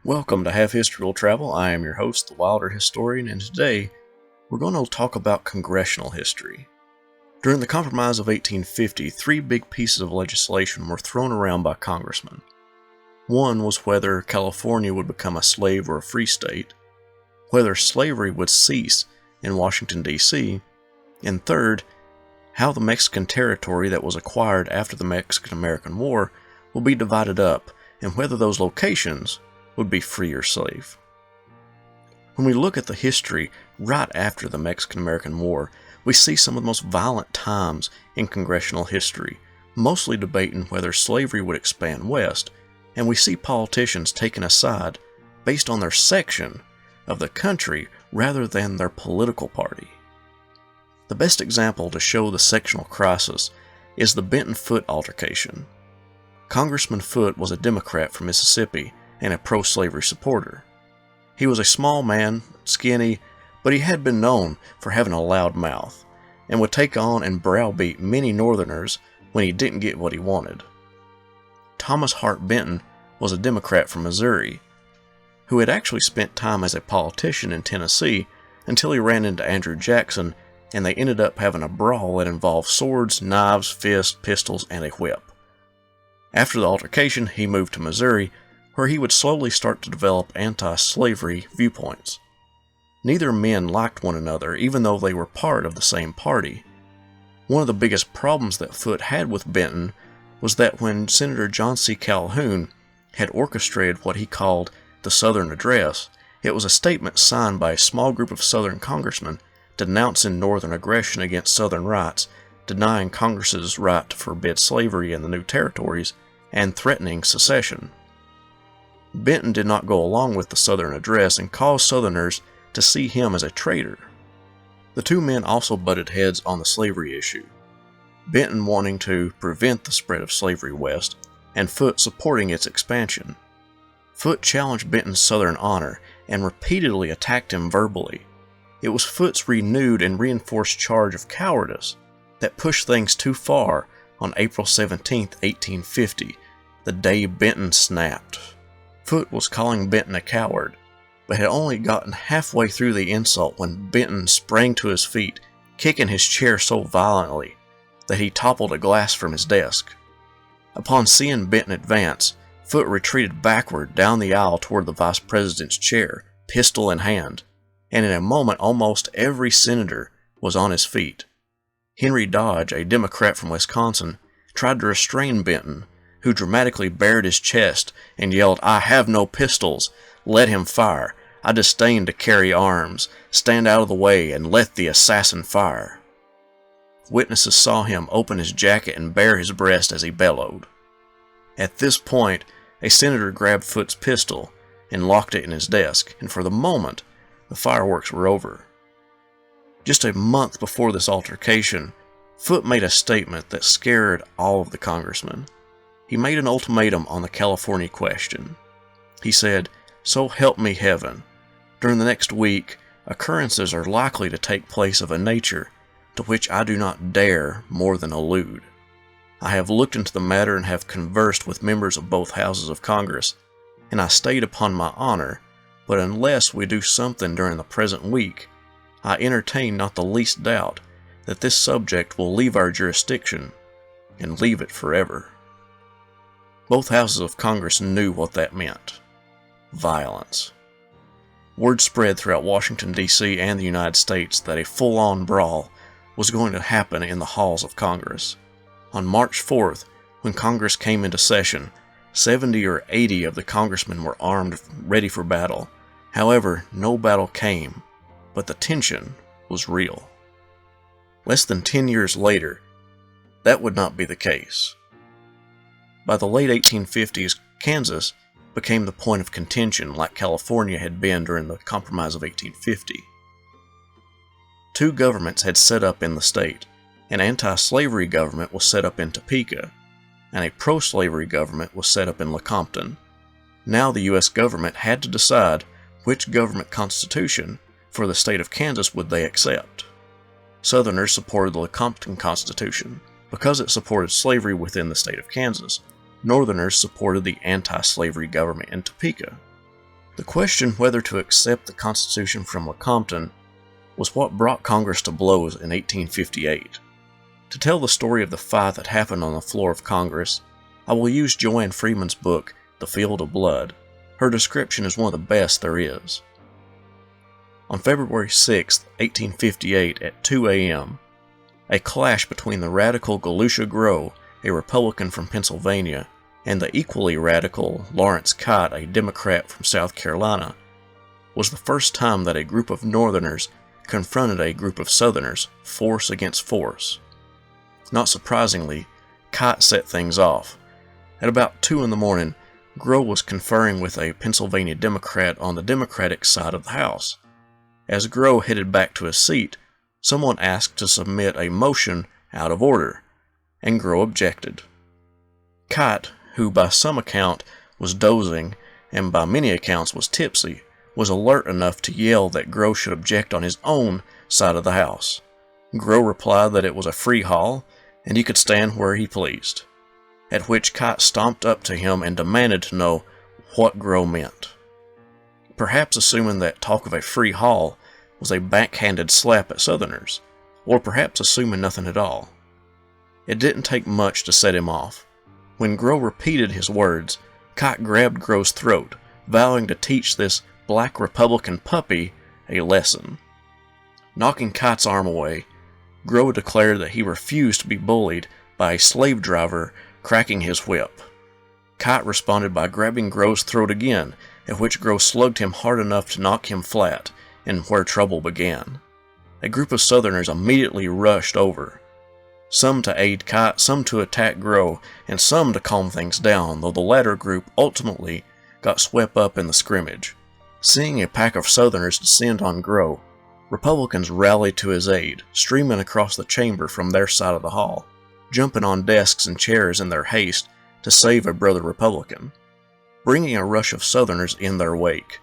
Welcome to Half History Will Travel. I am your host, the Wilder Historian, and today we're going to talk about congressional history. During the Compromise of 1850, three big pieces of legislation were thrown around by congressmen. One was whether California would become a slave or a free state, whether slavery would cease in Washington, D.C., and third, how the Mexican territory that was acquired after the Mexican-American War will be divided up, and whether those locations would be free or slave. When we look at the history right after the Mexican-American War, we see some of the most violent times in congressional history, mostly debating whether slavery would expand west, and we see politicians taking a side based on their section of the country rather than their political party. The best example to show the sectional crisis is the Benton Foote altercation. Congressman Foote was a Democrat from Mississippi and a pro-slavery supporter. He was a small man, skinny, but he had been known for having a loud mouth, and would take on and browbeat many Northerners when he didn't get what he wanted. Thomas Hart Benton was a Democrat from Missouri, who had actually spent time as a politician in Tennessee until he ran into Andrew Jackson, and they ended up having a brawl that involved swords, knives, fists, pistols, and a whip. After the altercation, he moved to Missouri, where he would slowly start to develop anti-slavery viewpoints. Neither men liked one another, even though they were part of the same party. One of the biggest problems that Foote had with Benton was that when Senator John C. Calhoun had orchestrated what he called the Southern Address, it was a statement signed by a small group of Southern congressmen denouncing Northern aggression against Southern rights, denying Congress's right to forbid slavery in the new territories, and threatening secession. Benton did not go along with the Southern Address and caused Southerners to see him as a traitor. The two men also butted heads on the slavery issue, Benton wanting to prevent the spread of slavery west, and Foote supporting its expansion. Foote challenged Benton's Southern honor and repeatedly attacked him verbally. It was Foote's renewed and reinforced charge of cowardice that pushed things too far on April 17, 1850, the day Benton snapped. Foote was calling Benton a coward, but had only gotten halfway through the insult when Benton sprang to his feet, kicking his chair so violently that he toppled a glass from his desk. Upon seeing Benton advance, Foote retreated backward down the aisle toward the vice president's chair, pistol in hand, and in a moment almost every senator was on his feet. Henry Dodge, a Democrat from Wisconsin, tried to restrain Benton, who dramatically bared his chest and yelled, "I have no pistols. Let him fire. I disdain to carry arms. Stand out of the way and let the assassin fire." Witnesses saw him open his jacket and bare his breast as he bellowed. At this point, a senator grabbed Foote's pistol and locked it in his desk, and for the moment, the fireworks were over. Just a month before this altercation, Foote made a statement that scared all of the congressmen. He made an ultimatum on the California question. He said, "So help me heaven, during the next week, occurrences are likely to take place of a nature to which I do not dare more than allude. I have looked into the matter and have conversed with members of both houses of Congress, and I state upon my honor, but unless we do something during the present week, I entertain not the least doubt that this subject will leave our jurisdiction, and leave it forever." Both houses of Congress knew what that meant. Violence. Word spread throughout Washington, D.C. and the United States that a full-on brawl was going to happen in the halls of Congress. On March 4th, when Congress came into session, 70 or 80 of the congressmen were armed, ready for battle. However, no battle came, but the tension was real. Less than 10 years later, that would not be the case. By the late 1850s, Kansas became the point of contention like California had been during the Compromise of 1850. Two governments had set up in the state. An anti-slavery government was set up in Topeka, and a pro-slavery government was set up in Lecompton. Now the U.S. government had to decide which government constitution for the state of Kansas would they accept. Southerners supported the Lecompton Constitution because it supported slavery within the state of Kansas. Northerners supported the anti-slavery government in Topeka. The question whether to accept the Constitution from Lecompton was what brought Congress to blows in 1858. To tell the story of the fight that happened on the floor of Congress, I will use Joanne Freeman's book, The Field of Blood. Her description is one of the best there is. On February 6, 1858 at 2 a.m., a clash between the radical Galusha Grow, a Republican from Pennsylvania, and the equally radical Lawrence Kott, a Democrat from South Carolina, was the first time that a group of Northerners confronted a group of Southerners, force against force. Not surprisingly, Kott set things off. At about 2 in the morning, Grow was conferring with a Pennsylvania Democrat on the Democratic side of the House. As Grow headed back to his seat, someone asked to submit a motion out of order, and Grow objected. Kott, who by some account was dozing and by many accounts was tipsy, was alert enough to yell that Grow should object on his own side of the House. Grow replied that it was a free hall and he could stand where he pleased, at which Kott stomped up to him and demanded to know what Grow meant. Perhaps assuming that talk of a free hall was a backhanded slap at Southerners, or perhaps assuming nothing at all. It didn't take much to set him off. When Grow repeated his words, Kott grabbed Grow's throat, vowing to teach this black Republican puppy a lesson. Knocking Kott's arm away, Grow declared that he refused to be bullied by a slave driver cracking his whip. Kott responded by grabbing Grow's throat again, at which Grow slugged him hard enough to knock him flat, and where trouble began. A group of Southerners immediately rushed over, some to aid Kott, some to attack Grow, and some to calm things down, though the latter group ultimately got swept up in the scrimmage. Seeing a pack of Southerners descend on Grow, Republicans rallied to his aid, streaming across the chamber from their side of the hall, jumping on desks and chairs in their haste to save a brother Republican, bringing a rush of Southerners in their wake.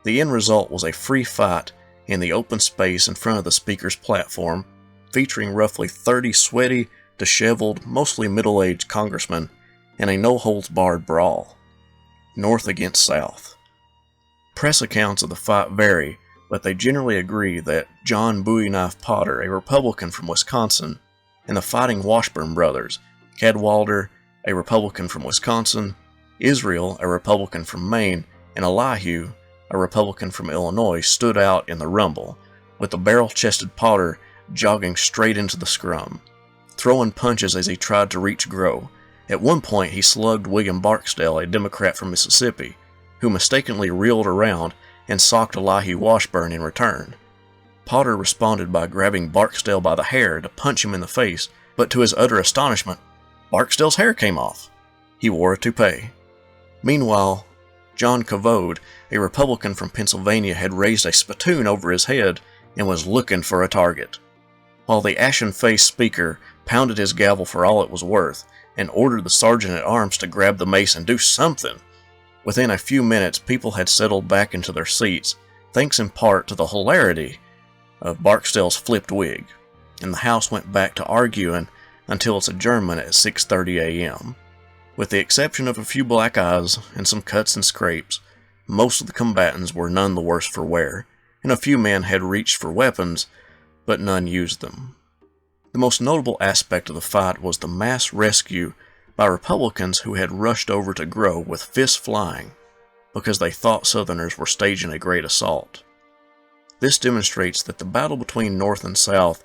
The end result was a free fight in the open space in front of the Speaker's platform, featuring roughly 30 sweaty, disheveled, mostly middle-aged congressmen in a no-holds-barred brawl, North against South. Press accounts of the fight vary, but they generally agree that John Bowie Knife Potter, a Republican from Wisconsin, and the Fighting Washburn brothers, Cadwalder, a Republican from Wisconsin, Israel, a Republican from Maine, and Elihu, a Republican from Illinois, stood out in the rumble, with the barrel-chested Potter jogging straight into the scrum, throwing punches as he tried to reach Grow. At one point he slugged William Barksdale, a Democrat from Mississippi, who mistakenly reeled around and socked Elihu Washburn in return. Potter responded by grabbing Barksdale by the hair to punch him in the face, but to his utter astonishment, Barksdale's hair came off. He wore a toupee. Meanwhile, John Covode, a Republican from Pennsylvania, had raised a spittoon over his head and was looking for a target. While the ashen-faced Speaker pounded his gavel for all it was worth and ordered the sergeant-at-arms to grab the mace and do something, within a few minutes people had settled back into their seats, thanks in part to the hilarity of Barksdale's flipped wig, and the House went back to arguing until its adjournment at 6:30 a.m. With the exception of a few black eyes and some cuts and scrapes, most of the combatants were none the worse for wear, and a few men had reached for weapons, but none used them. The most notable aspect of the fight was the mass rescue by Republicans who had rushed over to Grow with fists flying because they thought Southerners were staging a great assault. This demonstrates that the battle between North and South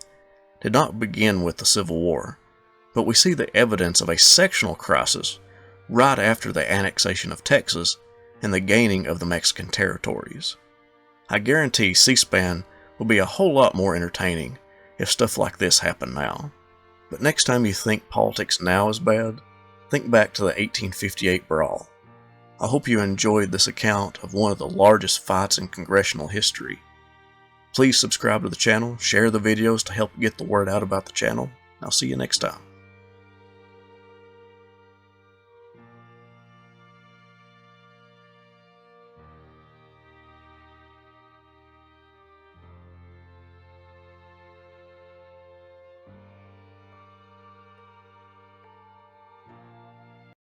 did not begin with the Civil War, but we see the evidence of a sectional crisis right after the annexation of Texas and the gaining of the Mexican territories. I guarantee C-SPAN will be a whole lot more entertaining if stuff like this happened now. But next time you think politics now is bad, think back to the 1858 brawl. I hope you enjoyed this account of one of the largest fights in congressional history. Please subscribe to the channel, share the videos to help get the word out about the channel. I'll see you next time.